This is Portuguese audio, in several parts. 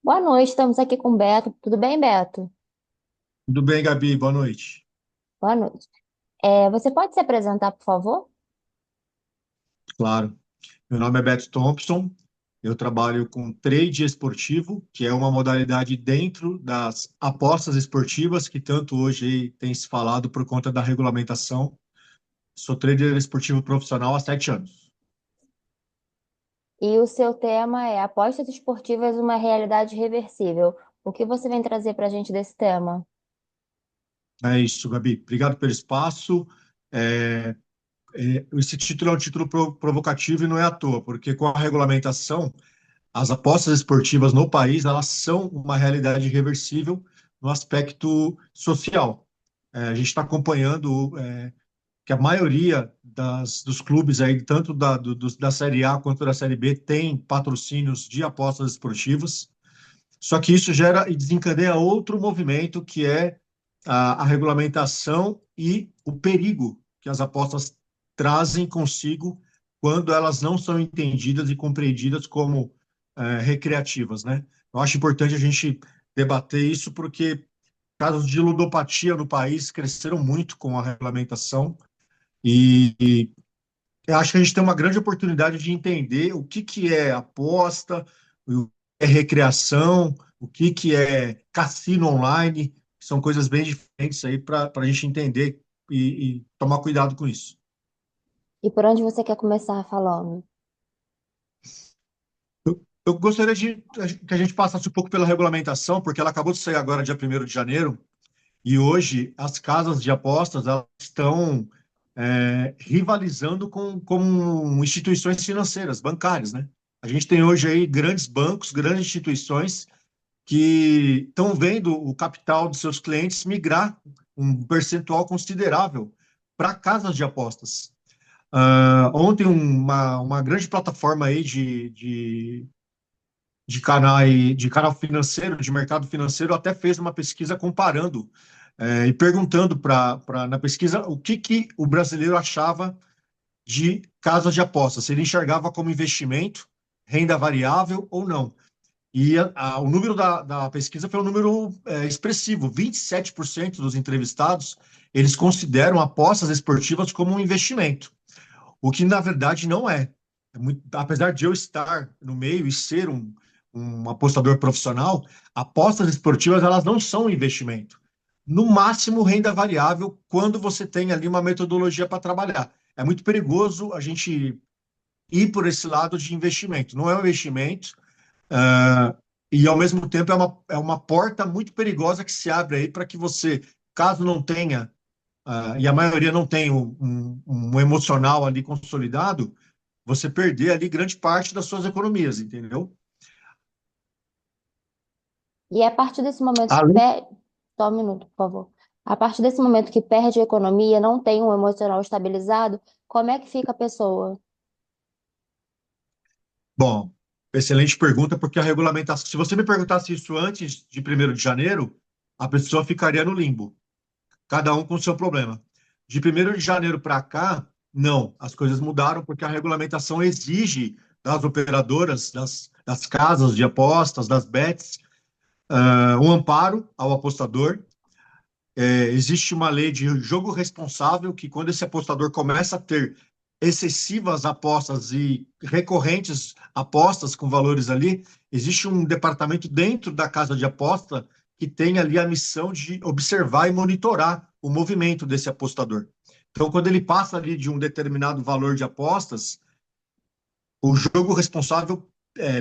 Boa noite, estamos aqui com o Beto. Tudo bem, Beto? Tudo bem, Gabi? Boa noite. Boa noite. Você pode se apresentar, por favor? Claro. Meu nome é Beto Thompson. Eu trabalho com trade esportivo, que é uma modalidade dentro das apostas esportivas, que tanto hoje aí tem se falado por conta da regulamentação. Sou trader esportivo profissional há 7 anos. E o seu tema é Apostas Esportivas, uma realidade reversível. O que você vem trazer para a gente desse tema? É isso, Gabi. Obrigado pelo espaço. É, Esse título é um título provocativo e não é à toa, porque com a regulamentação, as apostas esportivas no país, elas são uma realidade irreversível no aspecto social. A gente está acompanhando que a maioria dos clubes aí, tanto da Série A quanto da Série B, tem patrocínios de apostas esportivas. Só que isso gera e desencadeia outro movimento, que é a regulamentação e o perigo que as apostas trazem consigo quando elas não são entendidas e compreendidas como recreativas, né? Eu acho importante a gente debater isso porque casos de ludopatia no país cresceram muito com a regulamentação e eu acho que a gente tem uma grande oportunidade de entender o que que é aposta, o que é recreação, o que que é cassino online, que são coisas bem diferentes aí para a gente entender e tomar cuidado com isso. E por onde você quer começar falando? Eu gostaria que a gente passasse um pouco pela regulamentação, porque ela acabou de sair agora, dia 1º de janeiro, e hoje as casas de apostas elas estão rivalizando com instituições financeiras, bancárias, né? A gente tem hoje aí grandes bancos, grandes instituições que estão vendo o capital dos seus clientes migrar um percentual considerável para casas de apostas. Ontem uma grande plataforma aí de canal financeiro, de mercado financeiro, até fez uma pesquisa comparando e perguntando na pesquisa o que, que o brasileiro achava de casas de apostas, se ele enxergava como investimento, renda variável ou não. E o número da pesquisa foi um número expressivo, 27% dos entrevistados, eles consideram apostas esportivas como um investimento, o que na verdade não é. Apesar de eu estar no meio e ser um apostador profissional, apostas esportivas elas não são um investimento. No máximo, renda variável quando você tem ali uma metodologia para trabalhar. É muito perigoso a gente ir por esse lado de investimento. Não é um investimento, ah, e ao mesmo tempo é uma porta muito perigosa que se abre aí para que você, caso não tenha e a maioria não tem um emocional ali consolidado, você perder ali grande parte das suas economias, entendeu? E a partir desse momento que Além, perde. Só um minuto, por favor. A partir desse momento que perde a economia, não tem um emocional estabilizado, como é que fica a pessoa? bom, excelente pergunta, porque a regulamentação, se você me perguntasse isso antes de 1º de janeiro, a pessoa ficaria no limbo, cada um com o seu problema. De 1º de janeiro para cá, não, as coisas mudaram porque a regulamentação exige das operadoras, das casas de apostas, das bets, um amparo ao apostador. Existe uma lei de jogo responsável que, quando esse apostador começa a ter excessivas apostas e recorrentes apostas com valores ali, existe um departamento dentro da casa de aposta que tem ali a missão de observar e monitorar o movimento desse apostador. Então, quando ele passa ali de um determinado valor de apostas, o jogo responsável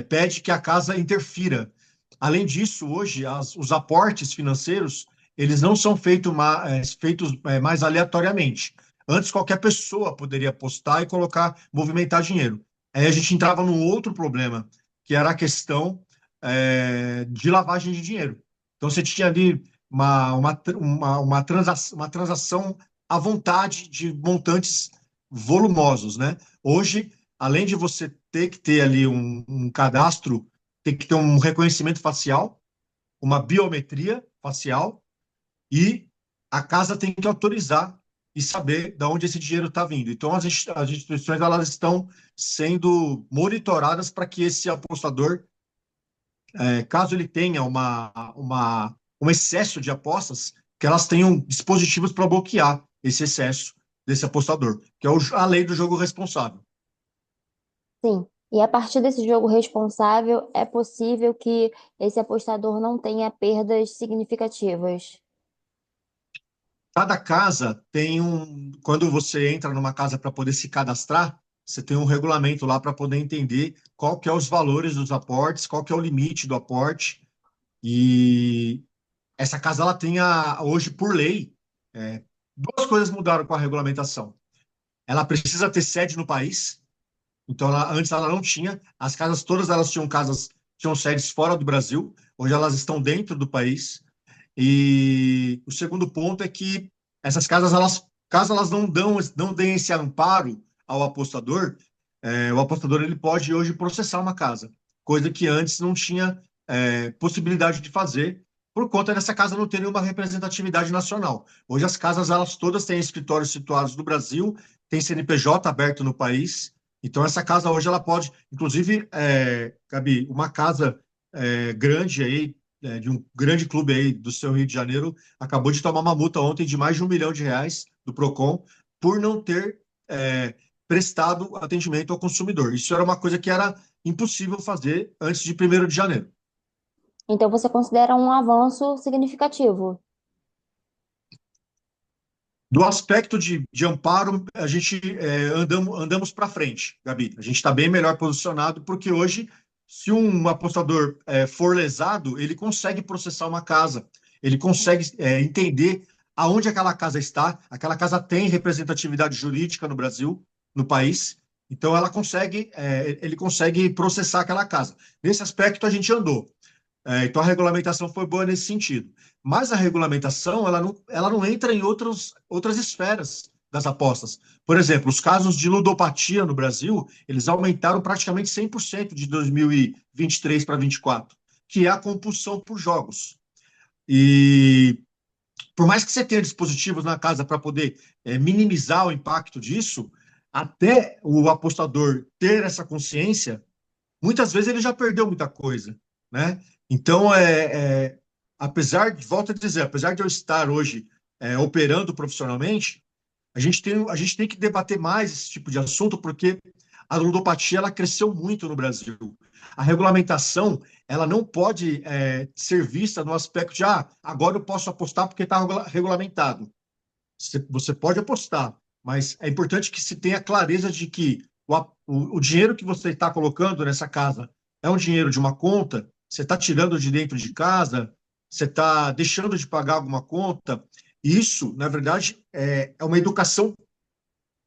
pede que a casa interfira. Além disso, hoje, os aportes financeiros, eles não são feitos mais aleatoriamente. Antes, qualquer pessoa poderia apostar e colocar, movimentar dinheiro. Aí a gente entrava num outro problema, que era a questão de lavagem de dinheiro. Então, você tinha ali uma transação à vontade de montantes volumosos, né? Hoje, além de você ter que ter ali um cadastro, tem que ter um reconhecimento facial, uma biometria facial e a casa tem que autorizar e saber de onde esse dinheiro está vindo. Então, as instituições elas estão sendo monitoradas para que esse apostador caso ele tenha um excesso de apostas, que elas tenham dispositivos para bloquear esse excesso desse apostador, que é a lei do jogo responsável. Sim. E a partir desse jogo responsável, é possível que esse apostador não tenha perdas significativas. Cada casa tem um. Quando você entra numa casa para poder se cadastrar, você tem um regulamento lá para poder entender qual que é os valores dos aportes, qual que é o limite do aporte. E essa casa ela tem hoje por lei, é, duas coisas mudaram com a regulamentação. Ela precisa ter sede no país. Então, antes ela não tinha. As casas todas elas tinham sedes fora do Brasil. Hoje elas estão dentro do país. E o segundo ponto é que essas casas, caso elas não deem esse amparo ao apostador, o apostador ele pode hoje processar uma casa, coisa que antes não tinha possibilidade de fazer, por conta dessa casa não ter nenhuma representatividade nacional. Hoje as casas, elas todas têm escritórios situados no Brasil, tem CNPJ aberto no país, então essa casa hoje ela pode, inclusive, Gabi, uma casa grande aí, de um grande clube aí do seu Rio de Janeiro, acabou de tomar uma multa ontem de mais de R$ 1 milhão do Procon por não ter prestado atendimento ao consumidor. Isso era uma coisa que era impossível fazer antes de 1º de janeiro. Então, você considera um avanço significativo. Do aspecto de amparo, a gente andamos para frente, Gabi. A gente está bem melhor posicionado, porque hoje, se um apostador for lesado, ele consegue processar uma casa, ele consegue entender aonde aquela casa está. Aquela casa tem representatividade jurídica no Brasil, no país, então ele consegue processar aquela casa. Nesse aspecto, a gente andou. Então, a regulamentação foi boa nesse sentido. Mas a regulamentação ela não entra em outras esferas das apostas. Por exemplo, os casos de ludopatia no Brasil, eles aumentaram praticamente 100% de 2023 para 2024, que é a compulsão por jogos. E por mais que você tenha dispositivos na casa para poder minimizar o impacto disso, até o apostador ter essa consciência, muitas vezes ele já perdeu muita coisa, né? Então, volto a dizer, apesar de eu estar hoje operando profissionalmente, a gente tem que debater mais esse tipo de assunto, porque a ludopatia ela cresceu muito no Brasil. A regulamentação ela não pode ser vista no aspecto de agora eu posso apostar porque está regulamentado. Você pode apostar, mas é importante que se tenha clareza de que o dinheiro que você está colocando nessa casa é um dinheiro de uma conta, você está tirando de dentro de casa, você está deixando de pagar alguma conta. Isso, na verdade, é uma educação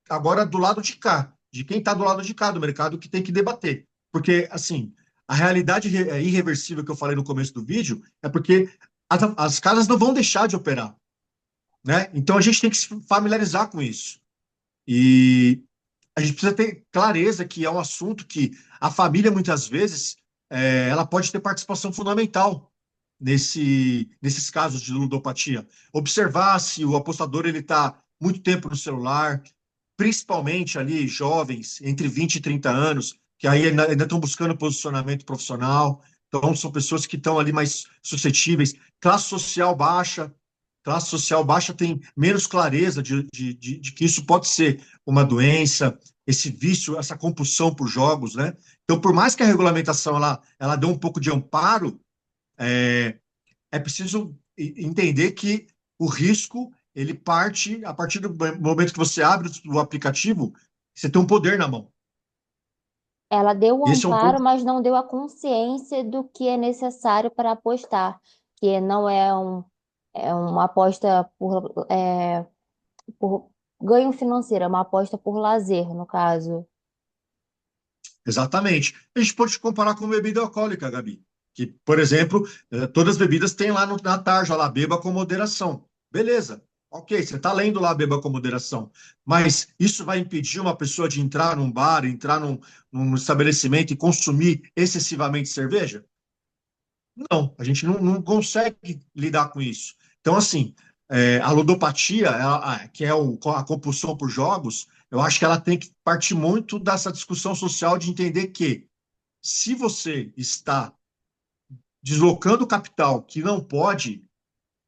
agora do lado de cá, de quem está do lado de cá do mercado, que tem que debater. Porque, assim, a realidade irreversível que eu falei no começo do vídeo é porque as casas não vão deixar de operar, né? Então a gente tem que se familiarizar com isso. E a gente precisa ter clareza que é um assunto que a família, muitas vezes, ela pode ter participação fundamental nesses casos de ludopatia. Observar se o apostador ele está muito tempo no celular, principalmente ali jovens, entre 20 e 30 anos, que aí ainda estão buscando posicionamento profissional. Então, são pessoas que estão ali mais suscetíveis. Classe social baixa tem menos clareza de que isso pode ser uma doença, esse vício, essa compulsão por jogos, né? Então, por mais que a regulamentação ela dê um pouco de amparo, é preciso entender que o risco ele parte a partir do momento que você abre o aplicativo, você tem um poder na mão. Ela deu o Esse é um amparo, ponto. mas não deu a consciência do que é necessário para apostar, que não é uma aposta por ganho financeiro, é uma aposta por lazer, no caso. Exatamente. A gente pode comparar com bebida alcoólica, Gabi. Que, por exemplo, todas as bebidas têm lá na tarja, lá, beba com moderação. Beleza. Ok, você está lendo lá, beba com moderação. Mas isso vai impedir uma pessoa de entrar num bar, entrar num estabelecimento e consumir excessivamente cerveja? Não, a gente não consegue lidar com isso. Então, assim, a ludopatia, que é a compulsão por jogos, eu acho que ela tem que partir muito dessa discussão social de entender que se você está deslocando capital que não pode.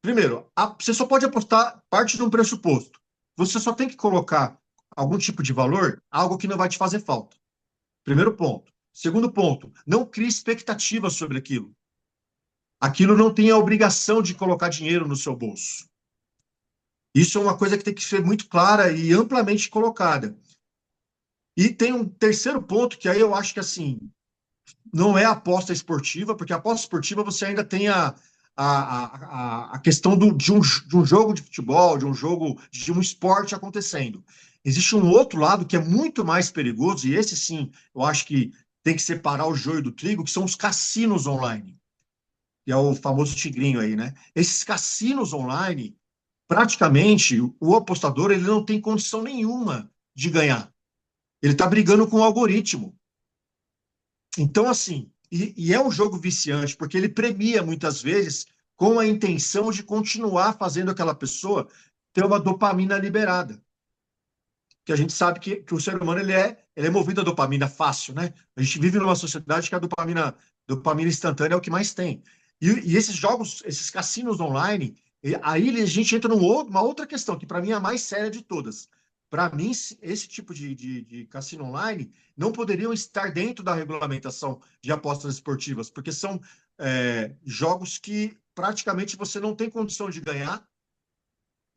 Primeiro, você só pode apostar parte de um pressuposto. Você só tem que colocar algum tipo de valor, algo que não vai te fazer falta. Primeiro ponto. Segundo ponto, não crie expectativas sobre aquilo. Aquilo não tem a obrigação de colocar dinheiro no seu bolso. Isso é uma coisa que tem que ser muito clara e amplamente colocada. E tem um terceiro ponto que aí eu acho que assim, não é aposta esportiva, porque a aposta esportiva você ainda tem a questão de um jogo de futebol, de um jogo, de um esporte acontecendo. Existe um outro lado que é muito mais perigoso, e esse sim, eu acho que tem que separar o joio do trigo, que são os cassinos online, que é o famoso tigrinho aí, né? Esses cassinos online, praticamente, o apostador ele não tem condição nenhuma de ganhar. Ele está brigando com o algoritmo. Então, assim, e é um jogo viciante, porque ele premia muitas vezes com a intenção de continuar fazendo aquela pessoa ter uma dopamina liberada. Que a gente sabe que o ser humano ele é movido a dopamina fácil, né? A gente vive numa sociedade que a dopamina instantânea é o que mais tem. E esses jogos, esses cassinos online, aí a gente entra uma outra questão, que para mim é a mais séria de todas. Para mim, esse tipo de cassino online não poderiam estar dentro da regulamentação de apostas esportivas, porque são jogos que praticamente você não tem condição de ganhar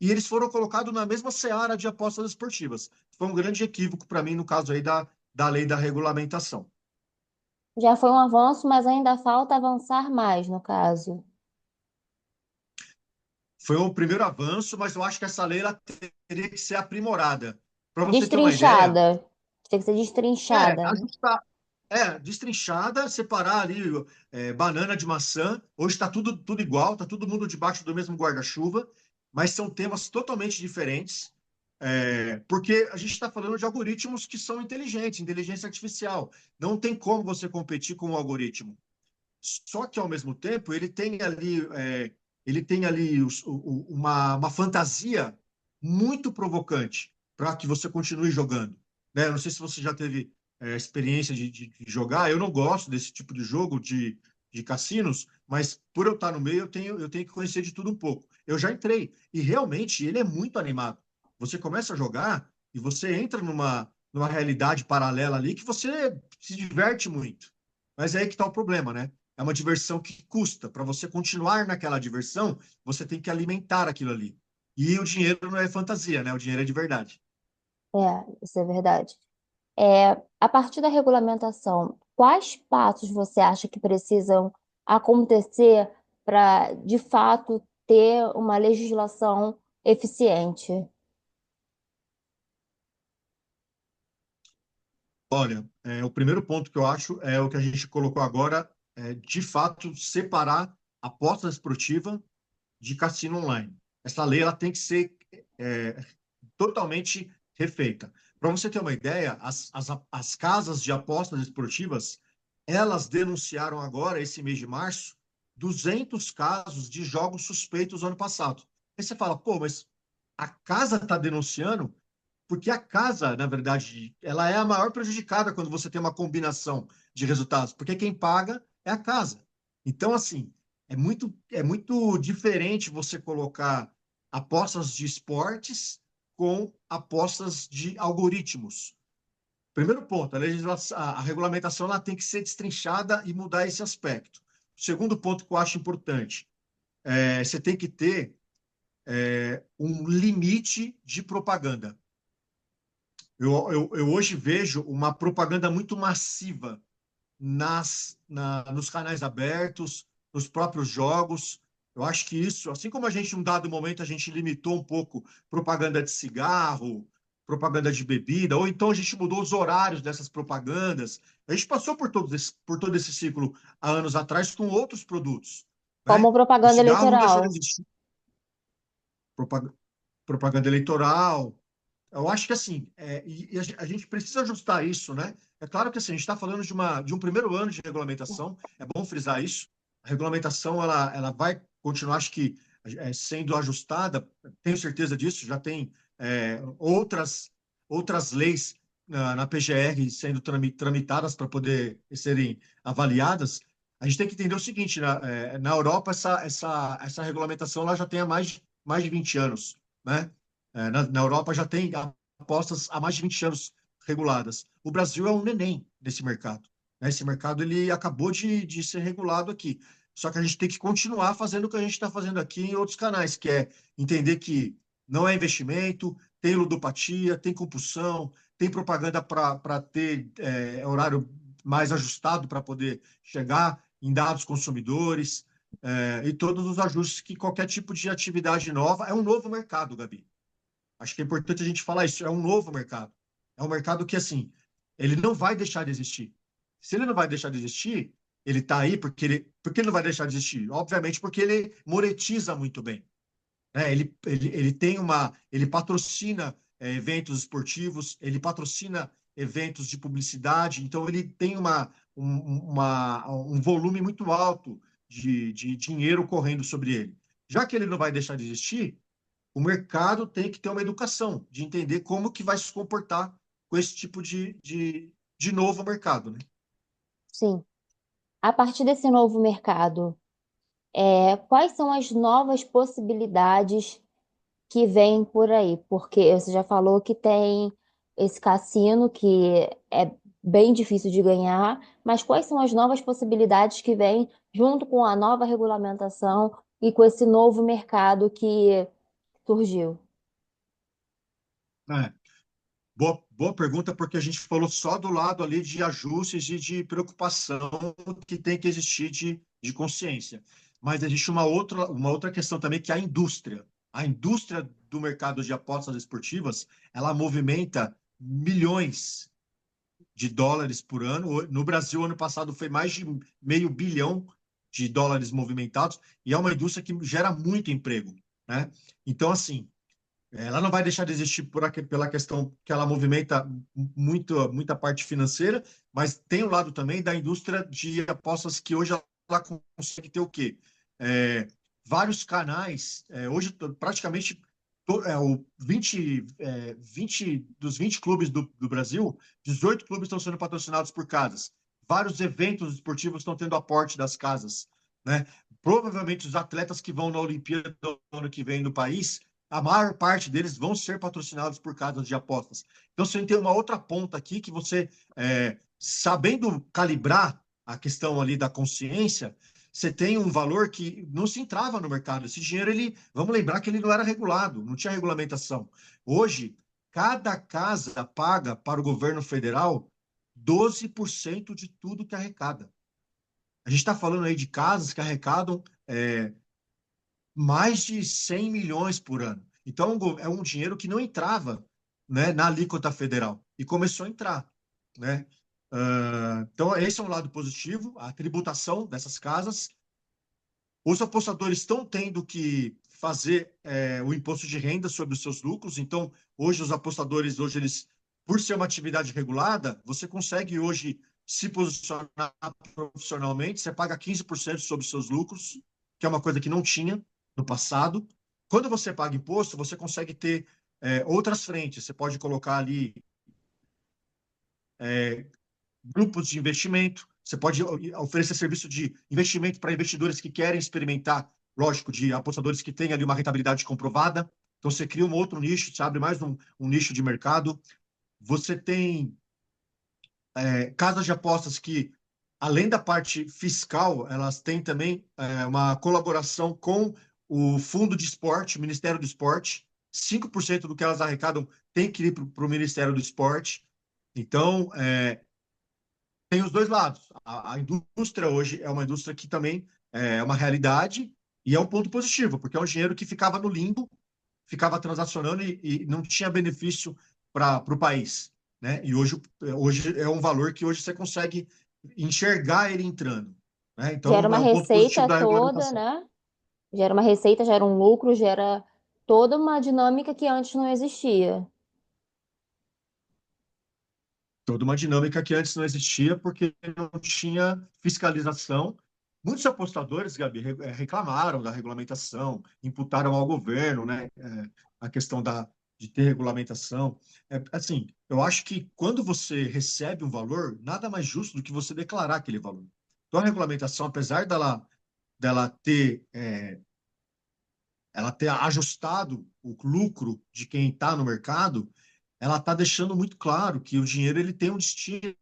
e eles foram colocados na mesma seara de apostas esportivas. Foi um grande equívoco para mim, no caso aí da lei da regulamentação. Já foi um avanço, mas ainda falta avançar mais, no caso. Foi um primeiro avanço, mas eu acho que essa lei ela teria que ser aprimorada. Para você ter uma ideia, Destrinchada. Tem que ser destrinchada, né? ajustar, destrinchada, separar ali banana de maçã. Hoje está tudo igual, está todo mundo debaixo do mesmo guarda-chuva, mas são temas totalmente diferentes. Porque a gente está falando de algoritmos que são inteligentes, inteligência artificial. Não tem como você competir com o algoritmo. Só que, ao mesmo tempo, ele tem ali uma fantasia muito provocante para que você continue jogando. Né? Eu não sei se você já teve experiência de jogar. Eu não gosto desse tipo de jogo de cassinos, mas por eu estar no meio, eu tenho que conhecer de tudo um pouco. Eu já entrei e realmente ele é muito animado. Você começa a jogar e você entra numa realidade paralela ali que você se diverte muito. Mas é aí que está o problema, né? É uma diversão que custa. Para você continuar naquela diversão, você tem que alimentar aquilo ali. E o dinheiro não é fantasia, né? O dinheiro é de verdade. Isso é verdade. A partir da regulamentação, quais passos você acha que precisam acontecer para, de fato, ter uma legislação eficiente? Olha, o primeiro ponto que eu acho é o que a gente colocou agora, de fato, separar a aposta esportiva de cassino online. Essa lei ela tem que ser é, totalmente refeita. Para você ter uma ideia, as casas de apostas esportivas, elas denunciaram agora, esse mês de março, 200 casos de jogos suspeitos ano passado. Aí você fala, pô, mas a casa está denunciando porque a casa, na verdade, ela é a maior prejudicada quando você tem uma combinação de resultados, porque quem paga é a casa. Então, assim, é muito diferente você colocar apostas de esportes com apostas de algoritmos. Primeiro ponto, a regulamentação ela tem que ser destrinchada e mudar esse aspecto. O segundo ponto que eu acho importante, você tem que ter um limite de propaganda. Eu hoje vejo uma propaganda muito massiva nos canais abertos, nos próprios jogos. Eu acho que isso, assim como a gente, em um dado momento, a gente limitou um pouco propaganda de cigarro, propaganda de bebida, ou então a gente mudou os horários dessas propagandas. A gente passou por todo esse ciclo há anos atrás com outros produtos, Como né? O propaganda cigarro não eleitoral. deixou de existir, propa- propaganda eleitoral. Eu acho que assim, e a gente precisa ajustar isso, né? É claro que assim, a gente está falando de um primeiro ano de regulamentação, é bom frisar isso. A regulamentação ela vai continuar, acho que, sendo ajustada, tenho certeza disso, já tem outras leis na PGR sendo tramitadas para poder serem avaliadas. A gente tem que entender o seguinte, na Europa, essa regulamentação lá já tem há mais de 20 anos, né? Na Europa já tem apostas há mais de 20 anos reguladas. O Brasil é um neném desse mercado, né? Esse mercado ele acabou de ser regulado aqui. Só que a gente tem que continuar fazendo o que a gente está fazendo aqui em outros canais, que é entender que não é investimento, tem ludopatia, tem compulsão, tem propaganda para ter horário mais ajustado para poder chegar em dados consumidores, e todos os ajustes que qualquer tipo de atividade nova é um novo mercado, Gabi. Acho que é importante a gente falar isso, é um novo mercado. É um mercado que, assim, ele não vai deixar de existir. Se ele não vai deixar de existir, ele está aí porque ele não vai deixar de existir? Obviamente porque ele monetiza muito bem, né? Ele tem ele patrocina eventos esportivos, ele patrocina eventos de publicidade, então ele tem um volume muito alto de dinheiro correndo sobre ele. Já que ele não vai deixar de existir, o mercado tem que ter uma educação de entender como que vai se comportar com esse tipo de novo mercado, né? Sim. A partir desse novo mercado, quais são as novas possibilidades que vêm por aí? Porque você já falou que tem esse cassino que é bem difícil de ganhar, mas quais são as novas possibilidades que vêm junto com a nova regulamentação e com esse novo mercado que surgiu? É. Boa pergunta, porque a gente falou só do lado ali de ajustes e de preocupação que tem que existir de consciência. Mas existe uma outra questão também, que é a indústria. A indústria do mercado de apostas esportivas, ela movimenta milhões de dólares por ano. No Brasil, ano passado, foi mais de meio bilhão de dólares movimentados, e é uma indústria que gera muito emprego, né? Então, assim, ela não vai deixar de existir pela questão que ela movimenta muita parte financeira, mas tem o lado também da indústria de apostas que hoje ela consegue ter o quê? É, vários canais, hoje praticamente o 20 dos 20 clubes do Brasil, 18 clubes estão sendo patrocinados por casas. Vários eventos esportivos estão tendo aporte das casas, né? Provavelmente os atletas que vão na Olimpíada do ano que vem no país, a maior parte deles vão ser patrocinados por casas de apostas. Então, você tem uma outra ponta aqui que você, sabendo calibrar a questão ali da consciência, você tem um valor que não se entrava no mercado. Esse dinheiro, vamos lembrar que ele não era regulado, não tinha regulamentação. Hoje, cada casa paga para o governo federal 12% de tudo que arrecada. A gente está falando aí de casas que arrecadam mais de 100 milhões por ano. Então, é um dinheiro que não entrava, né, na alíquota federal e começou a entrar, né? Então, esse é um lado positivo, a tributação dessas casas. Os apostadores estão tendo que fazer o imposto de renda sobre os seus lucros. Então, hoje, os apostadores, por ser uma atividade regulada, você consegue hoje se posicionar profissionalmente, você paga 15% sobre os seus lucros, que é uma coisa que não tinha no passado. Quando você paga imposto, você consegue ter outras frentes. Você pode colocar ali grupos de investimento, você pode oferecer serviço de investimento para investidores que querem experimentar, lógico, de apostadores que têm ali uma rentabilidade comprovada. Então, você cria um outro nicho, você abre mais um nicho de mercado. Você tem casas de apostas que, além da parte fiscal, elas têm também uma colaboração com o Fundo de Esporte, o Ministério do Esporte. 5% do que elas arrecadam tem que ir para o Ministério do Esporte. Então, tem os dois lados. A indústria hoje é uma indústria que também é uma realidade e é um ponto positivo, porque é um dinheiro que ficava no limbo, ficava transacionando e não tinha benefício para o país, né? E hoje é um valor que hoje você consegue enxergar ele entrando, né? Gera Então, uma é um ponto positivo receita da toda, regulamentação. né? Gera uma receita, gera um lucro, gera toda uma dinâmica que antes não existia. Toda uma dinâmica que antes não existia porque não tinha fiscalização. Muitos apostadores, Gabi, reclamaram da regulamentação, imputaram ao governo, né, a questão de ter regulamentação. Assim, eu acho que quando você recebe um valor, nada mais justo do que você declarar aquele valor. Então, a regulamentação, apesar dela ter, ela ter ajustado o lucro de quem está no mercado, ela está deixando muito claro que o dinheiro ele tem um destino,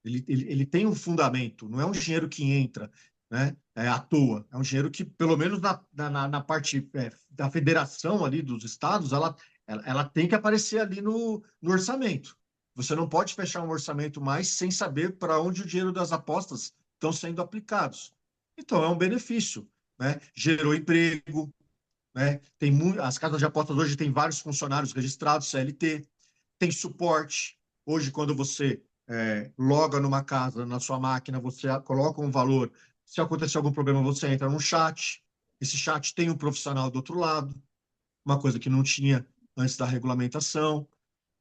ele tem um fundamento, não é um dinheiro que entra, né, à toa. É um dinheiro que, pelo menos na parte da federação ali dos estados, ela tem que aparecer ali no orçamento. Você não pode fechar um orçamento mais sem saber para onde o dinheiro das apostas estão sendo aplicados. Então, é um benefício, né? Gerou emprego, né? As casas de apostas hoje têm vários funcionários registrados, CLT, tem suporte. Hoje, quando você loga numa casa, na sua máquina, você coloca um valor. Se acontecer algum problema, você entra no chat. Esse chat tem um profissional do outro lado, uma coisa que não tinha antes da regulamentação,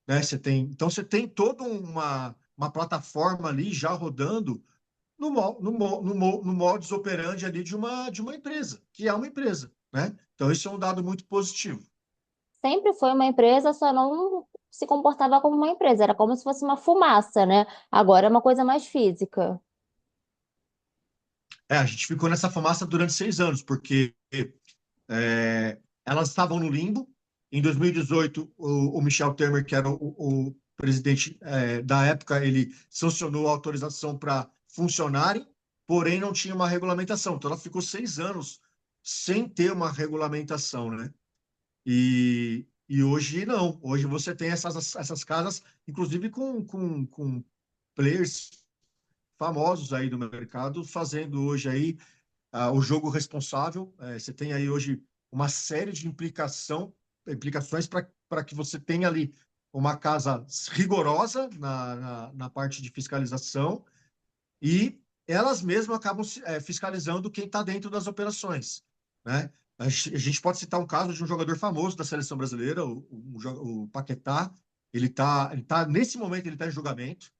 né? Então, você tem toda uma plataforma ali já rodando no modus operandi ali de uma empresa, que é uma empresa, né? Então, isso é um dado muito positivo. Sempre foi uma empresa, só não se comportava como uma empresa, era como se fosse uma fumaça, né? Agora é uma coisa mais física. A gente ficou nessa fumaça durante 6 anos, porque elas estavam no limbo. Em 2018, o Michel Temer, que era o presidente da época, ele sancionou a autorização para funcionarem, porém não tinha uma regulamentação. Então, ela ficou 6 anos sem ter uma regulamentação, né? E hoje não. Hoje você tem essas casas, inclusive com players famosos aí do mercado, fazendo hoje aí o jogo responsável. Você tem aí hoje uma série de implicações para que você tenha ali uma casa rigorosa na parte de fiscalização e elas mesmas acabam fiscalizando quem está dentro das operações, né? A gente pode citar um caso de um jogador famoso da seleção brasileira, o Paquetá. Nesse momento, ele está em julgamento.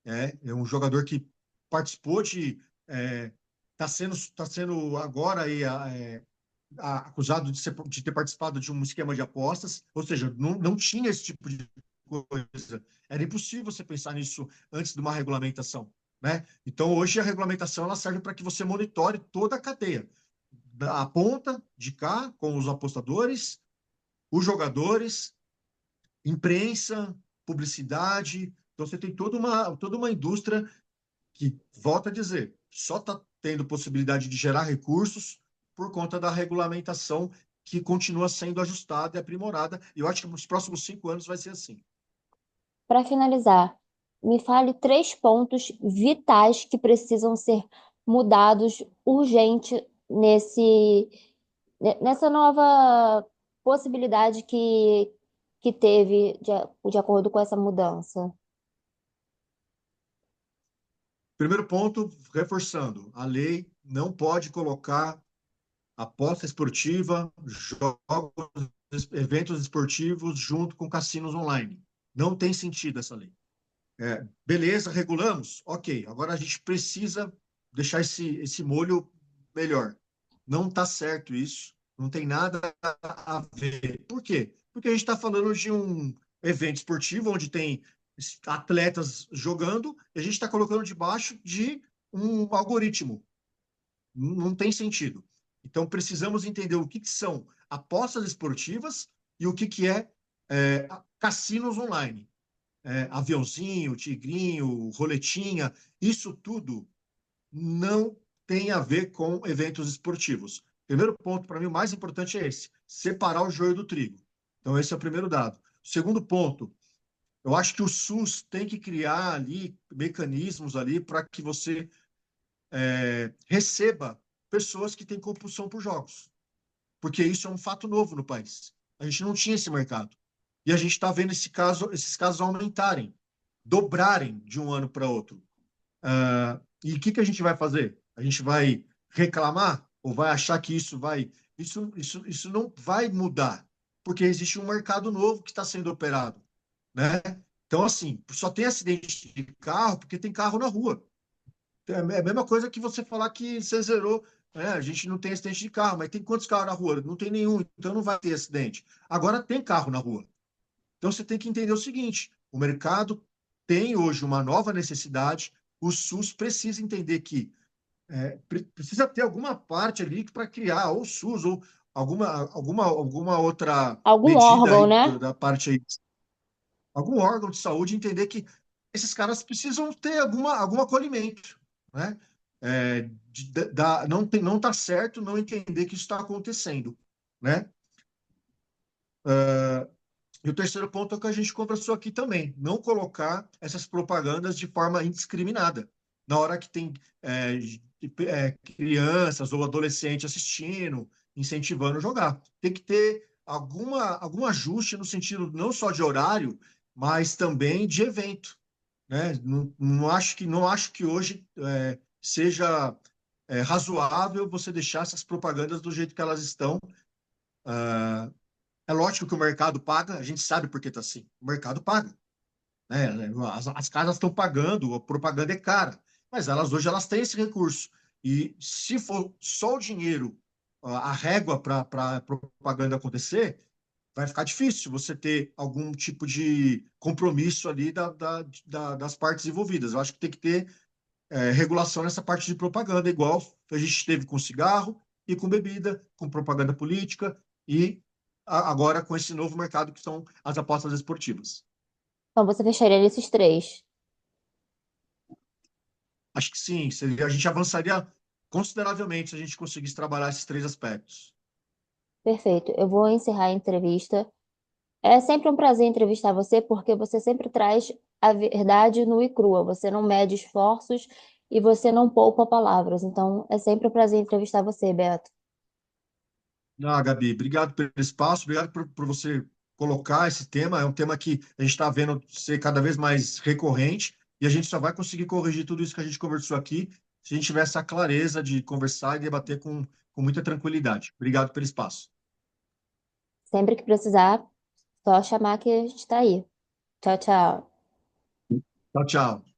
É um jogador que participou está sendo agora aí, acusado de ter participado de um esquema de apostas, ou seja, não tinha esse tipo de coisa. Era impossível você pensar nisso antes de uma regulamentação, né? Então, hoje a regulamentação ela serve para que você monitore toda a cadeia, da ponta de cá, com os apostadores, os jogadores, imprensa, publicidade. Então, você tem toda uma indústria que, volto a dizer, só está tendo possibilidade de gerar recursos por conta da regulamentação que continua sendo ajustada e aprimorada. E eu acho que nos próximos 5 anos vai ser assim. Para finalizar, me fale três pontos vitais que precisam ser mudados urgente nessa nova possibilidade que teve de acordo com essa mudança. Primeiro ponto, reforçando, a lei não pode colocar aposta esportiva, jogos, eventos esportivos junto com cassinos online. Não tem sentido essa lei. Beleza, regulamos? Ok, agora a gente precisa deixar esse molho melhor. Não está certo isso, não tem nada a ver. Por quê? Porque a gente está falando de um evento esportivo onde tem atletas jogando e a gente está colocando debaixo de um algoritmo. Não tem sentido. Então, precisamos entender o que são apostas esportivas e o que cassinos online. Aviãozinho, tigrinho, roletinha, isso tudo não tem a ver com eventos esportivos. Primeiro ponto, para mim, o mais importante é esse: separar o joio do trigo. Então, esse é o primeiro dado. Segundo ponto, eu acho que o SUS tem que criar ali mecanismos ali para que você receba pessoas que têm compulsão por jogos, porque isso é um fato novo no país. A gente não tinha esse mercado. E a gente está vendo esses casos aumentarem, dobrarem de um ano para outro. E o que a gente vai fazer? A gente vai reclamar ou vai achar que isso vai. Isso não vai mudar, porque existe um mercado novo que está sendo operado, né? Então, assim, só tem acidente de carro porque tem carro na rua. É a mesma coisa que você falar que você zerou. A gente não tem acidente de carro, mas tem quantos carros na rua? Não tem nenhum, então não vai ter acidente. Agora tem carro na rua. Então você tem que entender o seguinte: o mercado tem hoje uma nova necessidade, o SUS precisa entender que precisa ter alguma parte ali para criar, ou SUS, ou alguma outra Algum medida órgão, aí né? da parte aí, algum órgão de saúde entender que esses caras precisam ter algum acolhimento, né? Não está certo não entender que isso está acontecendo, né? E o terceiro ponto é o que a gente conversou aqui também, não colocar essas propagandas de forma indiscriminada. Na hora que tem crianças ou adolescentes assistindo, incentivando a jogar. Tem que ter algum ajuste no sentido não só de horário, mas também de evento, né? Não acho que hoje seja razoável você deixar essas propagandas do jeito que elas estão. É lógico que o mercado paga, a gente sabe por que está assim. O mercado paga, né? As casas estão pagando, a propaganda é cara, mas elas hoje têm esse recurso. E se for só o dinheiro, a régua para a propaganda acontecer, vai ficar difícil você ter algum tipo de compromisso ali das partes envolvidas. Eu acho que tem que ter regulação nessa parte de propaganda, igual a gente teve com cigarro e com bebida, com propaganda política e agora com esse novo mercado que são as apostas esportivas. Então você fecharia nesses três. Acho que sim, a gente avançaria consideravelmente se a gente conseguisse trabalhar esses três aspectos. Perfeito. Eu vou encerrar a entrevista. É sempre um prazer entrevistar você, porque você sempre traz a verdade nua e crua. Você não mede esforços e você não poupa palavras. Então, é sempre um prazer entrevistar você, Beto. Ah, Gabi, obrigado pelo espaço, obrigado por você colocar esse tema. É um tema que a gente está vendo ser cada vez mais recorrente e a gente só vai conseguir corrigir tudo isso que a gente conversou aqui se a gente tiver essa clareza de conversar e debater com muita tranquilidade. Obrigado pelo espaço. Sempre que precisar, só chamar que a gente está aí. Tchau, tchau. Tchau, tchau.